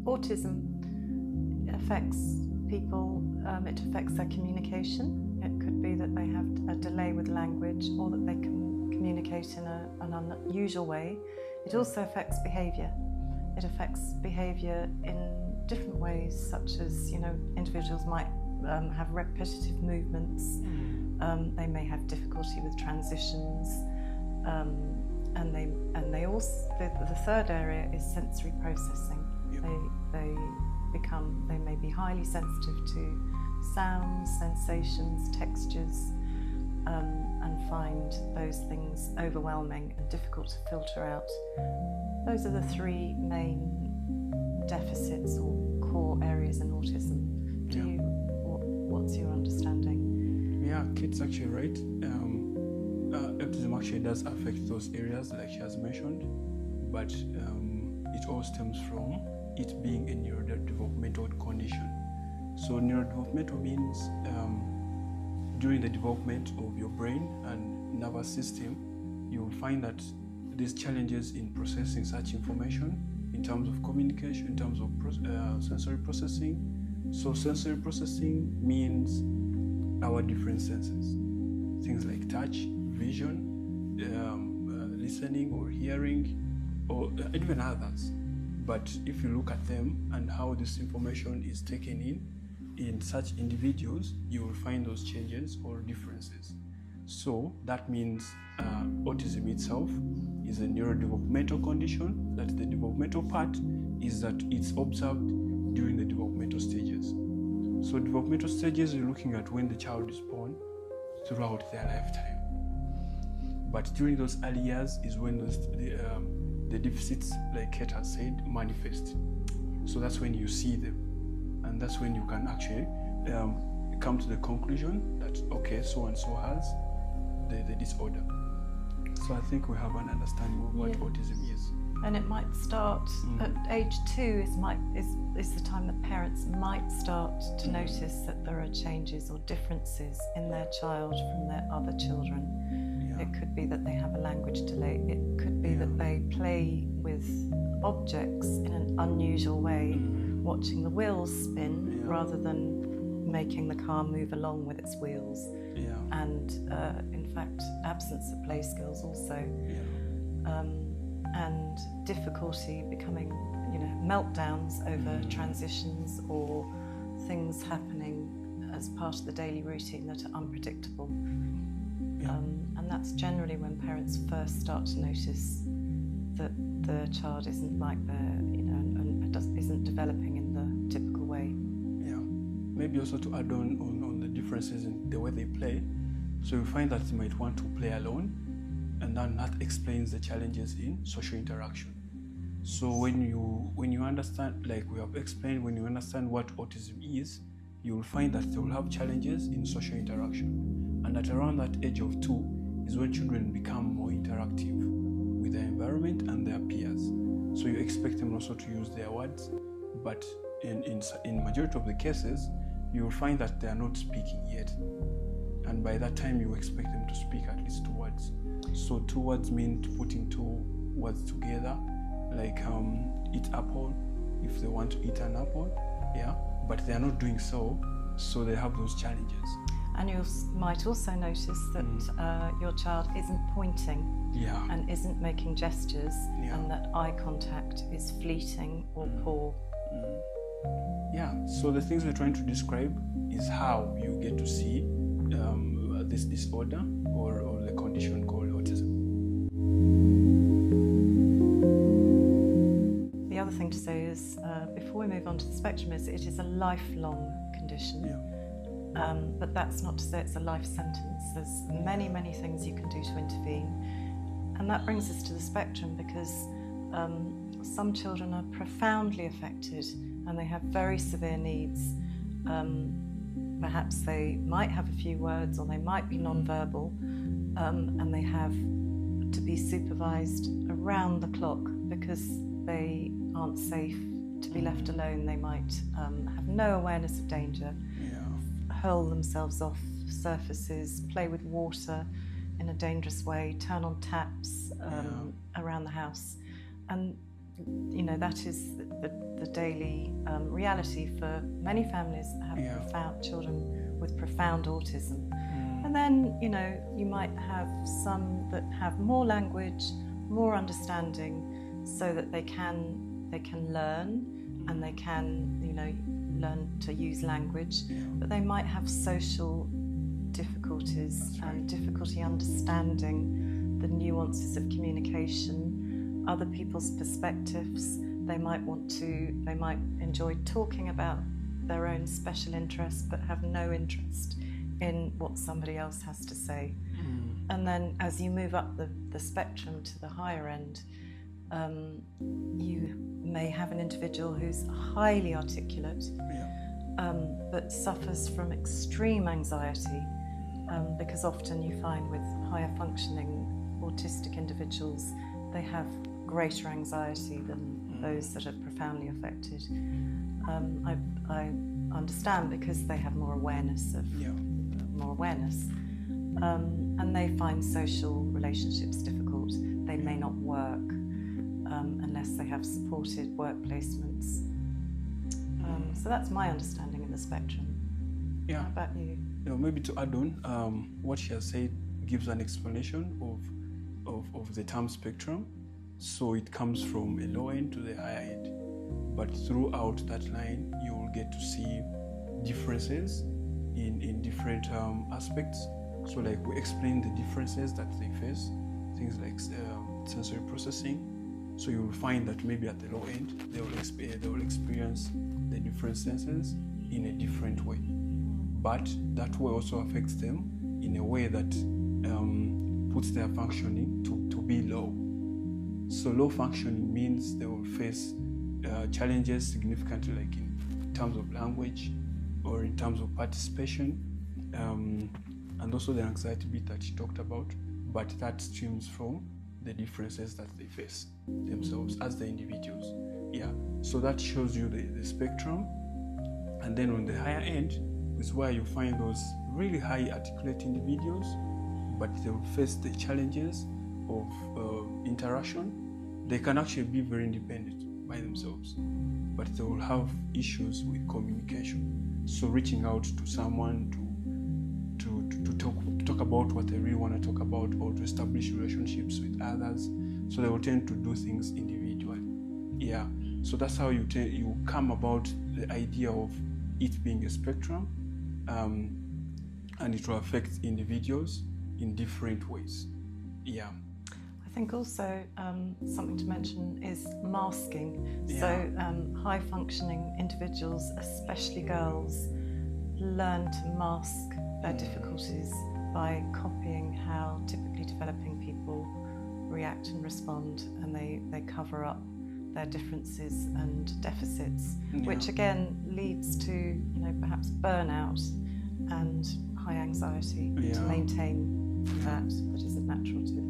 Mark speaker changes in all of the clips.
Speaker 1: Autism affects people, it affects their communication. It could be that they have a delay with language or that they can communicate in an unusual way. It also affects behaviour. It affects behaviour in different ways, such as, individuals might have repetitive movements, they may have difficulty with transitions, and they also, the third area is sensory processing.
Speaker 2: Yep.
Speaker 1: They may be highly sensitive to sounds, sensations, textures, and find those things overwhelming and difficult to filter out. Those are the three main deficits or core areas in autism. What's your understanding?
Speaker 2: Yeah, Kate's actually right. Autism actually does affect those areas like she has mentioned, but it all stems from it being a neurodevelopmental condition. So neurodevelopmental means during the development of your brain and nervous system, you will find that there's challenges in processing such information in terms of communication, in terms of sensory processing. So sensory processing means our different senses, things like touch, vision, listening or hearing, or even others. But if you look at them and how this information is taken in such individuals, you will find those changes or differences. So that means autism itself is a neurodevelopmental condition, that the developmental part is that it's observed during the developmental stages. So developmental stages, you're looking at when the child is born throughout their lifetime. But during those early years is when the deficits, like Kate has said, manifest. So that's when you see them. And that's when you can actually come to the conclusion that, okay, so-and-so has the disorder. So I think we have an understanding of what autism is.
Speaker 1: And it might start at age 2 is the time that parents might start to notice that there are changes or differences in their child from their other children.
Speaker 2: Yeah.
Speaker 1: It could be that they have a language delay. It could be that they play with objects in an unusual way, watching the wheels spin rather than making the car move along with its wheels.
Speaker 2: Yeah.
Speaker 1: And in fact, absence of play skills also.
Speaker 2: Yeah.
Speaker 1: And difficulty becoming, meltdowns over transitions or things happening as part of the daily routine that are unpredictable.
Speaker 2: Yeah.
Speaker 1: And that's generally when parents first start to notice that the child isn't like isn't developing in the typical way.
Speaker 2: Yeah. Maybe also to add on the differences in the way they play. So you find that they might want to play alone, and then that explains the challenges in social interaction. So when you understand, like we have explained, when you understand what autism is, you will find that they will have challenges in social interaction. And at around that age of 2 is when children become more interactive with their environment and their peers. So you expect them also to use their words, but in majority of the cases, you will find that they are not speaking yet. And by that time, you expect them to speak at least 2 words. So 2 words mean putting 2 words together, like eat apple, if they want to eat an apple, but they are not doing so they have those challenges.
Speaker 1: And you might also notice that your child isn't pointing and isn't making gestures, and that eye contact is fleeting or poor.
Speaker 2: Yeah, so the things we're trying to describe is how you get to see this disorder or the condition called autism.
Speaker 1: The other thing to say is, before we move on to the spectrum, is it is a lifelong condition.
Speaker 2: Yeah.
Speaker 1: But that's not to say it's a life sentence. There's many, many things you can do to intervene. And that brings us to the spectrum, because some children are profoundly affected and they have very severe needs. Perhaps they might have a few words, or they might be non-verbal, and they have to be supervised around the clock because they aren't safe to be left alone. They might have no awareness of danger, hurl themselves off surfaces, play with water in a dangerous way, turn on taps around the house. And that is the daily reality for many families that have profound children with profound autism. And then, you might have some that have more language, more understanding, so that they can learn and they can, learn to use language, but they might have social difficulties and difficulty understanding the nuances of communication, other people's perspectives. They might enjoy talking about their own special interests, but have no interest in what somebody else has to say. And then as you move up the spectrum to the higher end, you may have an individual who's highly articulate, but suffers from extreme anxiety, because often you find with higher functioning autistic individuals, they have greater anxiety than those that are profoundly affected. I understand, because they have more awareness, and they find social relationships difficult. They may not work unless they have supported work placements. So that's my understanding of the spectrum.
Speaker 2: Yeah.
Speaker 1: How about you?
Speaker 2: Maybe to add on, what she has said gives an explanation of the term spectrum. So it comes from a low end to the higher end, but throughout that line you will get to see differences in different aspects. So like we explain the differences that they face, things like sensory processing. So you will find that maybe at the low end they will experience the different senses in a different way, but that way also affects them in a way that puts their functioning to be low. So low functioning means they will face challenges significantly, like in terms of language or in terms of participation, and also the anxiety bit that she talked about, but that stems from the differences that they face themselves as the individuals. So that shows you the spectrum. And then on the higher end is where you find those really high articulate individuals, but they will face the challenges of interaction. They can actually be very independent by themselves, but they will have issues with communication. So reaching out to someone to talk about what they really want to talk about, or to establish relationships with others. So they will tend to do things individually. So that's how you come about the idea of it being a spectrum, and it will affect individuals in different ways.
Speaker 1: I think also something to mention is masking. So high functioning individuals, especially girls, learn to mask their difficulties by copying how typically developing people react and respond, and they cover up their differences and deficits, which again leads to perhaps burnout and high anxiety to maintain that isn't natural to them.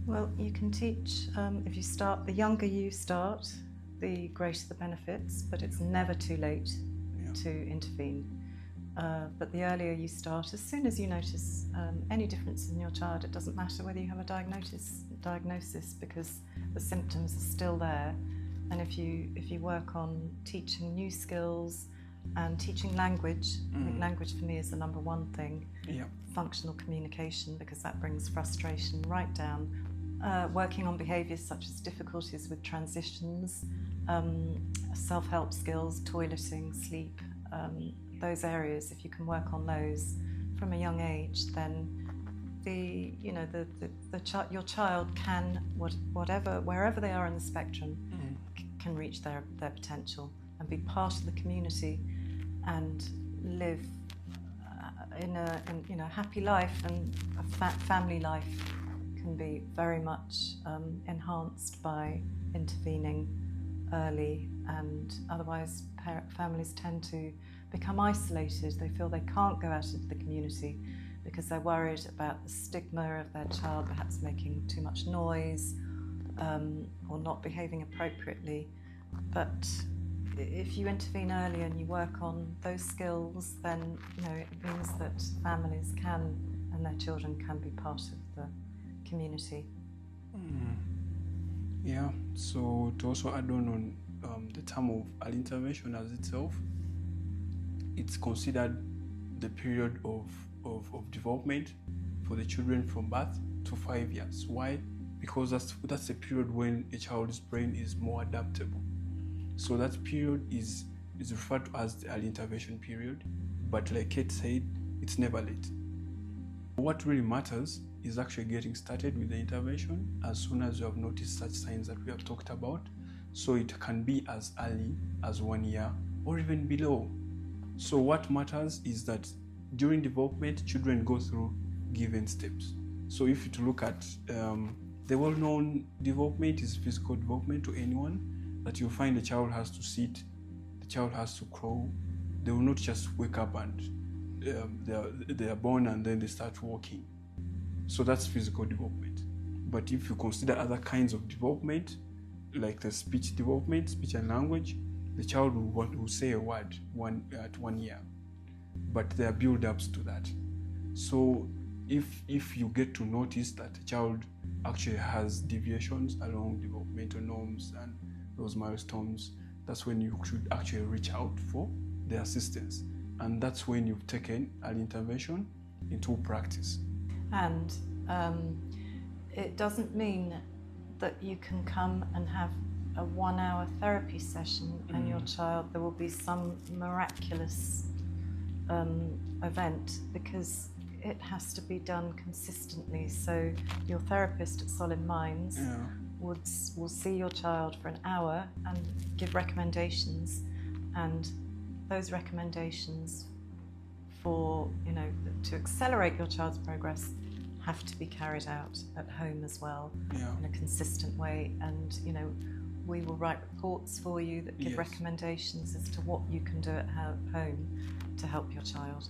Speaker 1: Well, you can teach, if you start, the younger you start, the greater the benefits, but it's never too late to intervene. But the earlier you start, as soon as you notice any difference in your child, it doesn't matter whether you have a diagnosis, because the symptoms are still there. And if you work on teaching new skills and teaching language, I think language for me is the number one thing. Functional communication, because that brings frustration right down. Working on behaviours such as difficulties with transitions, self-help skills, toileting, sleep, those areas, if you can work on those from a young age, then your child can, wherever they are in the spectrum, can reach their potential and be part of the community and live in a happy life, and a family life can be very much enhanced by intervening early, and otherwise families tend to become isolated. They feel they can't go out into the community because they're worried about the stigma of their child perhaps making too much noise or not behaving appropriately. But if you intervene early and you work on those skills, then it means that families can and their children can be part of the community.
Speaker 2: Yeah, so to also add on the term of early intervention as itself, it's considered the period of development for the children from birth to 5 years. Why? Because that's a period when a child's brain is more adaptable. So that period is referred to as the early intervention period, but like Kate said, it's never late. What really matters is actually getting started with the intervention as soon as you have noticed such signs that we have talked about. So it can be as early as 1 year or even below. So what matters is that during development, children go through given steps. So if you look at the well-known development is physical development to anyone, that you'll find the child has to sit, the child has to crawl. They will not just wake up and they are born and then they start walking. So that's physical development. But if you consider other kinds of development, like the speech development, speech and language, the child will say a word at 1 year. But there are build-ups to that. So if you get to notice that a child actually has deviations along developmental norms and those milestones, that's when you should actually reach out for the assistance. And that's when you've taken early intervention into practice.
Speaker 1: And it doesn't mean that you can come and have a 1 hour therapy session and your child, there will be some miraculous event, because it has to be done consistently. So your therapist at Solid Minds will see your child for an hour and give recommendations, and those recommendations for to accelerate your child's progress have to be carried out at home as well in a consistent way. And we will write reports for you that give recommendations as to what you can do at home to help your child.